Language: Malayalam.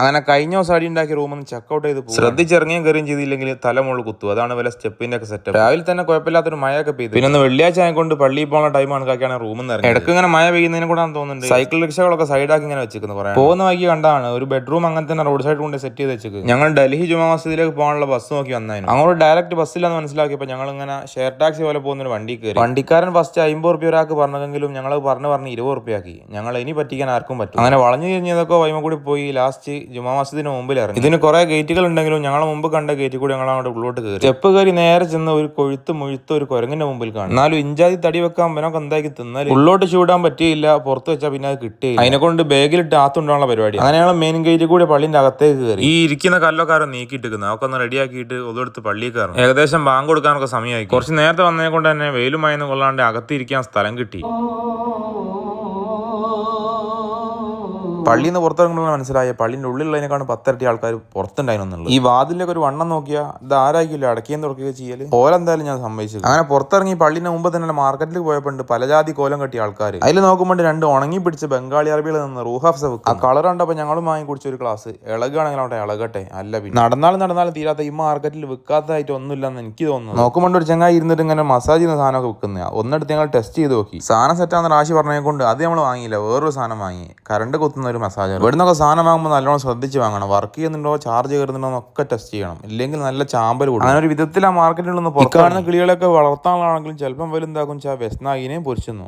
അങ്ങനെ കഴിഞ്ഞ ദിവസം അടി ഉണ്ടാക്കിയ റൂമിൽ നിന്ന് ചെക്കൗട്ട് ചെയ്ത് പോകും. ശ്രദ്ധിച്ചിറങ്ങിയും കയറിയും ചെയ്തില്ലെങ്കിൽ തലമുള്ള കുത്തു. അതാണ് വല്ല സ്റ്റെപ്പിന്റെ ഒക്കെ സെറ്റപ്പ്. രാവിലെ തന്നെ കുഴപ്പമില്ലാത്തൊരു മഴയൊക്കെ പെയ്തു. പിന്നെ ഒന്ന് വെള്ളിയാഴ്ച ആയതുകൊണ്ട് പള്ളിയിൽ പോകുന്ന ടൈമാണ് കാക്കിയാണ് റൂമിൽ നിന്ന് ഇറങ്ങി. ഇടയ്ക്ക് ഇങ്ങനെ മഴ പെയ്യുന്നതിനെ കൂടെ തോന്നുന്നുണ്ട്. സൈക്കിൾ റിക്ഷകളൊക്കെ സൈഡാക്കി ഇങ്ങനെ വെച്ചിരിക്കുന്നു. പറയാം പോകുന്ന വൈകി കണ്ടാണ് ഒരു ബെഡ്റൂം അങ്ങനെ തന്നെ റോഡ് സൈഡ് കൊണ്ട് സെറ്റ് ചെയ്ത് വെച്ചത്. ഞങ്ങൾ ഡൽഹി ജുമാ മസ്ജിദിലേക്ക് പോകാനുള്ള ബസ് നോക്കി വന്നായിരുന്നു. അങ്ങോട്ട് ഡയറക്റ്റ് ബസ്സിലാന്ന് മനസ്സിലാക്കിയപ്പോൾ ഞങ്ങൾ ഇങ്ങനെ ഷെയർ ടാക്സി പോലെ പോകുന്ന ഒരു വണ്ടി കയറി. വണ്ടിക്കാരൻ ഫസ്റ്റ് 50 റുപ്യ ഒരാൾക്ക് പറഞ്ഞെങ്കിലും ഞങ്ങൾ പറഞ്ഞ് 20 റുപ്യ ആക്കി. ഞങ്ങൾ ഇനി പറ്റിക്കാൻ ആർക്കും പറ്റും. അങ്ങനെ വളഞ്ഞു കഴിഞ്ഞതൊക്കെ വൈമ കൂടി പോയി ലാസ്റ്റ് ജുമാ മസ്ജിദിന് മുമ്പിൽ ഇറങ്ങി. ഇതിന് കുറെ ഗേറ്റുകൾ ഉണ്ടെങ്കിലും ഞങ്ങൾ മുമ്പ് കണ്ട ഗേറ്റിൽ കൂടി ഞങ്ങൾ അവിടെ ഉള്ളോട്ട് കയറി. സ്റ്റെപ്പ് കയറി നേരെ ചെന്ന് ഒരു മുഴുത്ത ഒരു കുരങ്ങിന്റെ മുമ്പിൽ കാണും. എന്നാലും ഇഞ്ചാതി തടി വെക്കാൻ അവനൊക്കെ എന്താക്കി തിന്നാൽ ഉള്ളോട്ട് ചൂടാൻ പറ്റിയില്ല. പുറത്ത് വെച്ചാൽ പിന്നെ അത് കിട്ടിയില്ല. അതിനെ കൊണ്ട് ബാഗിലിട്ട് ആത്തുണ്ടാനുള്ള പരിപാടി. അങ്ങനെ ഞങ്ങൾ മെയിൻ ഗേറ്റിൽ കൂടി പള്ളിന്റെ അകത്തേക്ക് കയറി. ഈ ഇരിക്കുന്ന കല്ലൊക്കാരൻ നീക്കിയിട്ടിരിക്കുന്നത് അതൊക്കെ ഒന്ന് റെഡിയാക്കിയിട്ട് ഒതെടുത്ത് പള്ളിയിൽ കയറും. ഏകദേശം ബാങ്ക് കൊടുക്കാനൊക്കെ സമയമായി. കുറച്ച് നേരത്തെ വന്നതിനെ കൊണ്ട് തന്നെ വെയിലുമായെന്ന് കൊള്ളാണ്ട് അകത്തിരിക്കാൻ സ്ഥലം കിട്ടി. പള്ളിയിൽ നിന്ന് പുറത്തിറങ്ങുമ്പോൾ മനസ്സിലായ പള്ളിൻ്റെ ഉള്ളിലുള്ളതിനെക്കാളും 10 ഇരട്ടി ആൾക്കാർ പുറത്തുണ്ടായിരുന്നുള്ളൂ. ഈ വാതിലൊക്കെ ഒരു വണ്ണം നോക്കിയാൽ ഇത് ആരാക്കില്ല അടക്കിയും തുറക്കുകയോ ചെയ്യല്. ഓലെന്തായാലും ഞാൻ സമ്മതിച്ചു. അങ്ങനെ പുറത്തിറങ്ങി പള്ളിന്റെ മുമ്പ് തന്നെ മാർക്കറ്റിൽ പോയപ്പോണ്ട് പലജാതി കോലം കെട്ടിയ ആൾക്കാർ. അതിൽ നോക്കുമ്പോൾ 2 ഉണങ്ങി പിടിച്ച് ബംഗാളി അറബികൾ നിന്ന് റൂഹാഫ് ആ കളർ കണ്ടപ്പോൾ ഞങ്ങളും വാങ്ങി കുടിച്ച ഒരു ക്ലാസ്. ഇളകുകയാണെങ്കിൽ അവിടെ ഇളകട്ടെ. അല്ല പിന്നെ നടന്നാലും തീരാത്ത ഈ മാർക്കറ്റിൽ വിൽക്കാത്തതായിട്ട് ഒന്നുമില്ലെന്ന് എനിക്ക് തോന്നുന്നു. നോക്കുമ്പോൾ ഒരു ചങ്ങായി ഇരുന്നിട്ട് ഇങ്ങനെ മസാജ് ചെയ്യുന്ന സാധനമൊക്കെ വിൽക്കുന്ന ഒന്നെടുത്ത് ഞങ്ങൾ ടെസ്റ്റ് ചെയ്ത് നോക്കി. സാധനം സെറ്റാന്ന് റാശി പറഞ്ഞതിനെ കൊണ്ട് അത് നമ്മൾ വാങ്ങിയില്ല. വേറൊരു സാധനം വാങ്ങി. കറണ്ട് കുത്തുന്ന ഒരു മസാജർ. ഇവിടുന്നൊക്കെ സാധനം വാങ്ങുമ്പോൾ നല്ലോണം ശ്രദ്ധിച്ച് വാങ്ങണം. വർക്ക് ചെയ്യുന്നുണ്ടോ ചാർജ് കയറുന്നുണ്ടോ എന്നൊക്കെ ടെസ്റ്റ് ചെയ്യണം. ഇല്ലെങ്കിൽ നല്ല ചാമ്പൽ കൊടുക്കും. അങ്ങനെ ഒരു വിധത്തിൽ ആ മാർക്കറ്റിൽ നിന്ന് പുറത്ത് കാണുന്ന കിളികളൊക്കെ വളർത്താനാണെങ്കിലും ചിലപ്പം വലുതാക്കും വെസ്നാഗിനെയും പൊരിച്ചു.